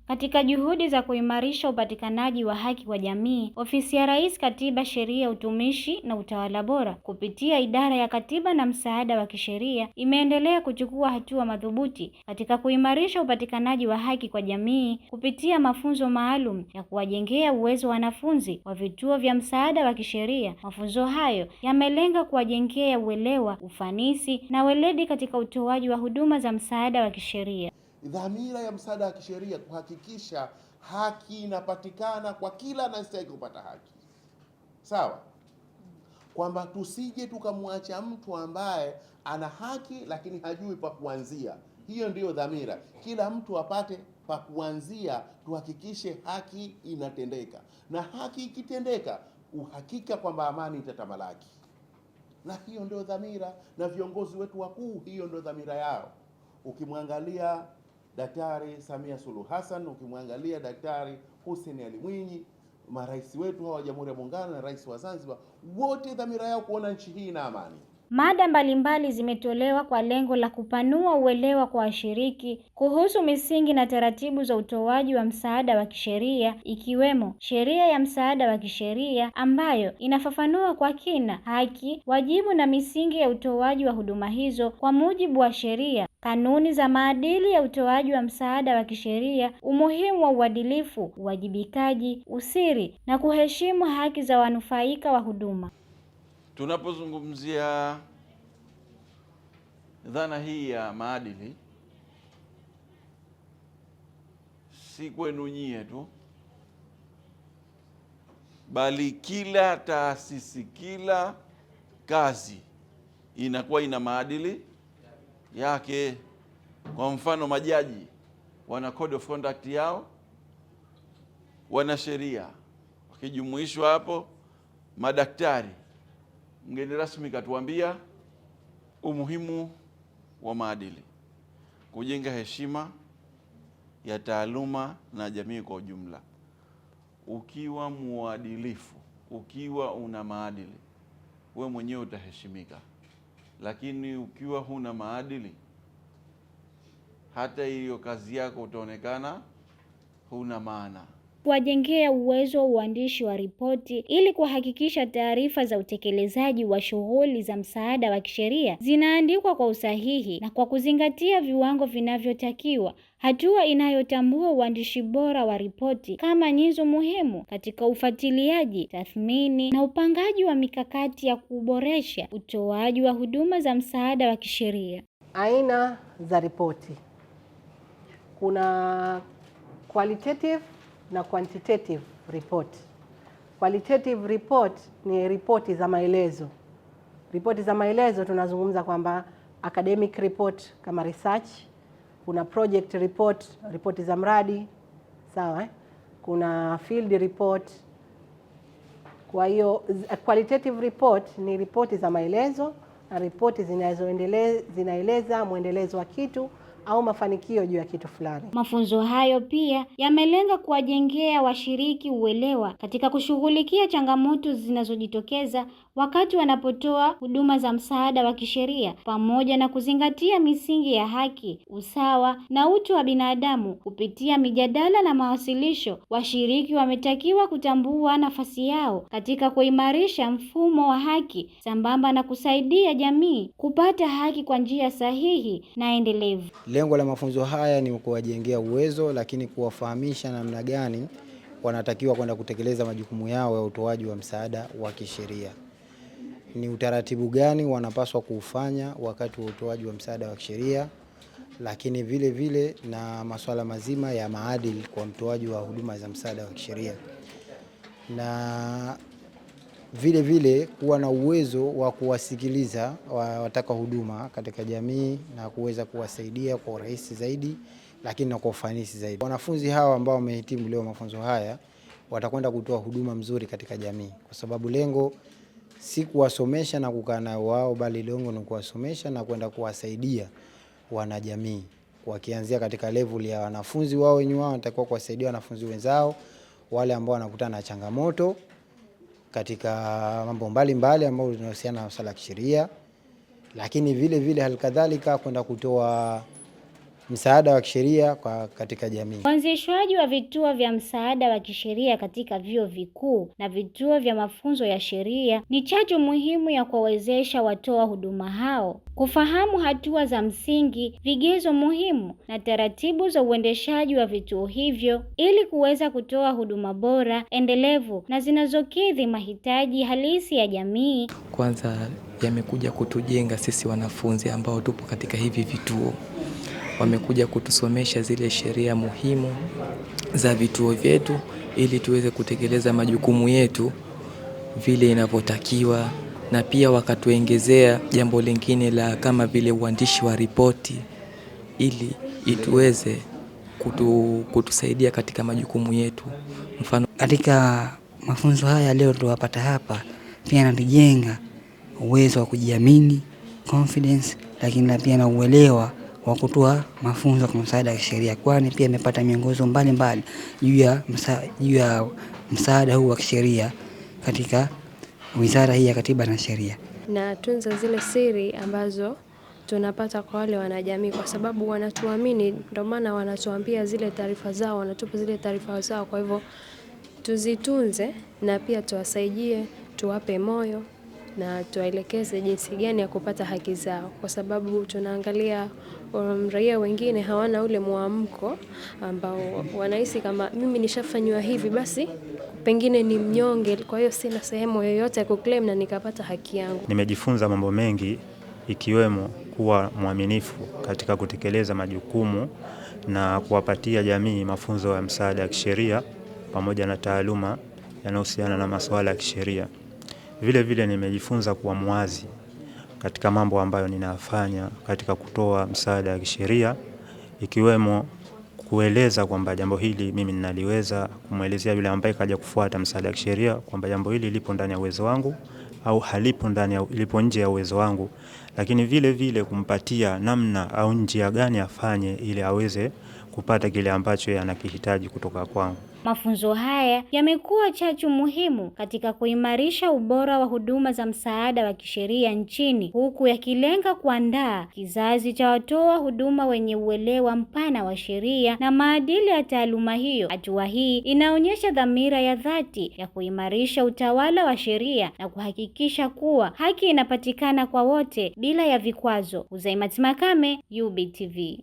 Katika juhudi za kuimarisha upatikanaji wa haki kwa jamii, Ofisi ya Rais Katiba, Sheria, Utumishi na Utawala Bora kupitia Idara ya Katiba na Msaada wa Kisheria imeendelea kuchukua hatua madhubuti katika kuimarisha upatikanaji wa haki kwa jamii kupitia mafunzo maalum ya kuwajengea uwezo wanafunzi wa vituo vya msaada wa kisheria. Mafunzo hayo yamelenga kuwajengea uelewa, ufanisi na weledi katika utoaji wa huduma za msaada wa kisheria. Dhamira ya msaada wa kisheria kuhakikisha haki inapatikana kwa kila anayestahili kupata haki. Sawa? Kwamba tusije tukamwacha mtu ambaye ana haki lakini hajui pa kuanzia. Hiyo ndiyo dhamira. Kila mtu apate pa kuanzia, tuhakikishe haki inatendeka. Na haki ikitendeka, uhakika kwamba amani itatamalaki. Na hiyo ndio dhamira, na viongozi wetu wakuu hiyo ndio dhamira yao. Ukimwangalia Daktari Samia Suluhu Hassan, ukimwangalia Daktari Hussein Ali Mwinyi, marais wetu hawa wa Jamhuri ya Muungano na rais wa Zanzibar, wote dhamira yao kuona nchi hii na amani. Mada mbalimbali zimetolewa kwa lengo la kupanua uelewa kwa washiriki kuhusu misingi na taratibu za utoaji wa msaada wa kisheria, ikiwemo sheria ya msaada wa kisheria ambayo inafafanua kwa kina haki, wajibu na misingi ya utoaji wa huduma hizo kwa mujibu wa sheria, kanuni za maadili ya utoaji wa msaada wa kisheria, umuhimu wa uadilifu, uwajibikaji, usiri na kuheshimu haki za wanufaika wa huduma. Tunapozungumzia dhana hii ya maadili, si kwenu nyie tu, bali kila taasisi, kila kazi inakuwa ina maadili yake. Kwa mfano, majaji wana code of conduct yao, wana sheria, wakijumuishwa hapo madaktari. Mgeni rasmi katuambia umuhimu wa maadili, kujenga heshima ya taaluma na jamii kwa ujumla. Ukiwa muadilifu, ukiwa una maadili, wewe mwenyewe utaheshimika. Lakini ukiwa huna maadili, hata hiyo kazi yako utaonekana huna maana. Kuwajengea uwezo wa uandishi wa ripoti ili kuhakikisha taarifa za utekelezaji wa shughuli za msaada wa kisheria zinaandikwa kwa usahihi na kwa kuzingatia viwango vinavyotakiwa, hatua inayotambua uandishi bora wa ripoti kama nyenzo muhimu katika ufuatiliaji, tathmini na upangaji wa mikakati ya kuboresha utoaji wa huduma za msaada wa kisheria. Aina za ripoti. Kuna qualitative na quantitative report. Qualitative report ni ripoti za maelezo. Ripoti za maelezo tunazungumza kwamba academic report kama research, kuna project report, ripoti za mradi, sawa? Kuna field report. Kwa hiyo qualitative report ni ripoti za maelezo na ripoti zinaeleza mwendelezo wa kitu au mafanikio juu ya kitu fulani. Mafunzo hayo pia yamelenga kuwajengea washiriki uelewa katika kushughulikia changamoto zinazojitokeza wakati wanapotoa huduma za msaada wa kisheria, pamoja na kuzingatia misingi ya haki, usawa na utu wa binadamu. Kupitia mijadala na mawasilisho, washiriki wametakiwa kutambua nafasi yao katika kuimarisha mfumo wa haki sambamba na kusaidia jamii kupata haki kwa njia sahihi na endelevu. Lengo la mafunzo haya ni kuwajengea uwezo, lakini kuwafahamisha namna gani wanatakiwa kwenda kutekeleza majukumu yao ya utoaji wa msaada wa kisheria. Ni utaratibu gani wanapaswa kuufanya wakati wa utoaji wa msaada wa kisheria, lakini vile vile na masuala mazima ya maadili kwa mtoaji wa huduma za msaada wa kisheria. Na vile vile kuwa na uwezo wa kuwasikiliza wataka huduma katika jamii na kuweza kuwasaidia kwa urahisi zaidi, lakini na kwa ufanisi zaidi. Wanafunzi hawa ambao wamehitimu leo mafunzo haya watakwenda kutoa huduma mzuri katika jamii, kwa sababu lengo si kuwasomesha na kukaa nao wao, bali lengo ni kuwasomesha na kwenda kuwasaidia wanajamii, wakianzia katika level ya wanafunzi wao wenyewe. Wao wanatakiwa kuwasaidia wanafunzi wenzao wale ambao wanakutana na changamoto katika mambo mbalimbali ambayo yanahusiana na masuala ya kisheria, lakini vile vile halikadhalika kwenda kutoa msaada wa kisheria katika jamii. Uanzishwaji wa vituo vya msaada wa kisheria katika vyuo vikuu na vituo vya mafunzo ya sheria ni chachu muhimu ya kuwawezesha watoa huduma hao kufahamu hatua za msingi, vigezo muhimu na taratibu za uendeshaji wa vituo hivyo ili kuweza kutoa huduma bora, endelevu na zinazokidhi mahitaji halisi ya jamii. Kwanza yamekuja kutujenga sisi wanafunzi ambao tupo katika hivi vituo. Wamekuja kutusomesha zile sheria muhimu za vituo vyetu ili tuweze kutekeleza majukumu yetu vile inavyotakiwa, na pia wakatuongezea jambo lingine la kama vile uandishi wa ripoti ili ituweze kutusaidia katika majukumu yetu. Mfano, katika mafunzo haya leo tuwapata hapa pia nalijenga uwezo wa kujiamini, confidence, lakini pia na uelewa wa kutoa mafunzo kwa msaada wa kisheria, kwani pia imepata miongozo mbalimbali juu ya msaada huu wa kisheria katika Wizara hii ya Katiba na Sheria. Na tunza zile siri ambazo tunapata kwa wale wanajamii, kwa sababu wanatuamini, ndio maana wanatuambia zile taarifa zao, wanatupa zile taarifa zao. Kwa hivyo tuzitunze na pia tuwasaidie, tuwape moyo na tuwaelekeze jinsi gani ya kupata haki zao, kwa sababu tunaangalia raia wengine hawana ule mwamko ambao wanahisi kama mimi nishafanywa hivi basi pengine ni mnyonge, kwa hiyo sina sehemu yoyote ya kuclaim na nikapata haki yangu. Nimejifunza mambo mengi ikiwemo kuwa mwaminifu katika kutekeleza majukumu na kuwapatia jamii mafunzo ya msaada wa kisheria pamoja na taaluma yanayohusiana na masuala ya kisheria. Vile vile nimejifunza kuwa mwazi katika mambo ambayo ninafanya katika kutoa msaada wa kisheria, ikiwemo kueleza kwamba jambo hili mimi ninaliweza, kumwelezea yule ambaye kaja kufuata msaada wa kisheria kwamba jambo hili lipo ndani ya uwezo wangu au lipo nje ya uwezo wangu, lakini vile vile kumpatia namna au njia gani afanye ili aweze kupata kile ambacho anakihitaji kutoka kwangu. Mafunzo haya yamekuwa chachu muhimu katika kuimarisha ubora wa huduma za msaada wa kisheria nchini, huku yakilenga kuandaa kizazi cha watoa huduma wenye uelewa mpana wa sheria na maadili ya taaluma hiyo. Hatua hii inaonyesha dhamira ya dhati ya kuimarisha utawala wa sheria na kuhakikisha kuwa haki inapatikana kwa wote bila ya vikwazo. Uzaimat Makame, UBTV.